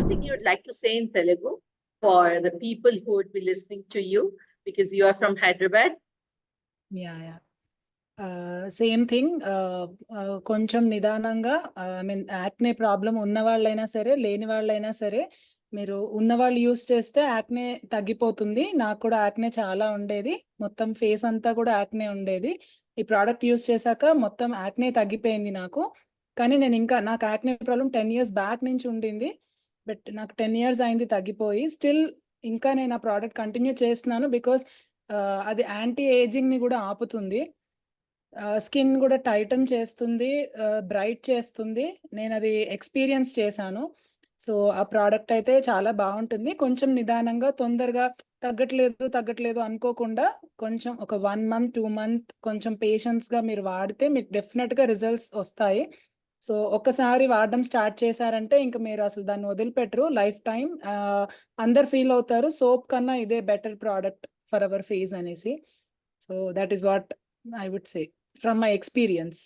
something you'd like to say in Telugu for the people who would be listening to you because you are from Hyderabad? Yeah. Same thing. కొంచెం నిదానంగా, I mean acne problem ఉన్న వాళ్ళైనా సరే, లేని వాళ్ళైనా సరే, మీరు ఉన్నవాళ్ళు యూస్ చేస్తే యాక్నే తగ్గిపోతుంది. నాకు కూడా యాక్నే చాలా ఉండేది, మొత్తం ఫేస్ అంతా కూడా యాక్నే ఉండేది. ఈ ప్రోడక్ట్ యూస్ చేశాక మొత్తం యాక్నే తగ్గిపోయింది నాకు. కానీ నేను ఇంకా, నాకు యాక్నే ప్రాబ్లం 10 years బ్యాక్ నుంచి ఉండింది. బట్ నాకు 10 years అయింది తగ్గిపోయి. స్టిల్ ఇంకా నేను ఆ ప్రోడక్ట్ కంటిన్యూ చేస్తున్నాను బికాస్ అది యాంటీ ఏజింగ్ ని కూడా ఆపుతుంది, స్కిన్ కూడా టైటన్ చేస్తుంది, బ్రైట్ చేస్తుంది. నేను అది ఎక్స్పీరియన్స్ చేశాను. సో ఆ ప్రోడక్ట్ అయితే చాలా బాగుంటుంది. కొంచెం నిదానంగా, తొందరగా తగ్గట్లేదు అనుకోకుండా, కొంచెం ఒక 1 month 2 month కొంచెం పేషెన్స్గా మీరు వాడితే మీకు డెఫినెట్గా రిజల్ట్స్ వస్తాయి. సో ఒక్కసారి వాడడం స్టార్ట్ చేశారంటే ఇంకా మీరు అసలు దాన్ని వదిలిపెట్టరు లైఫ్ టైం. అందరు ఫీల్ అవుతారు సోప్ కన్నా ఇదే better product for our face అనేసి. So that is what I would say from my experience.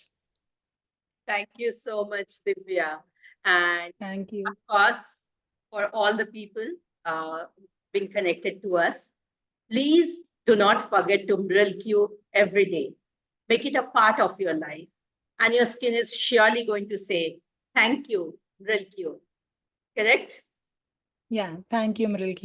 Thank you so much, Divya. And thank you. Of course, for all the people being connected to us, please do not forget to Mrilq every day. Make it a part of your life. And your skin is surely going to say, thank you, Mrilq. Correct? Yeah, thank you, Mrilq.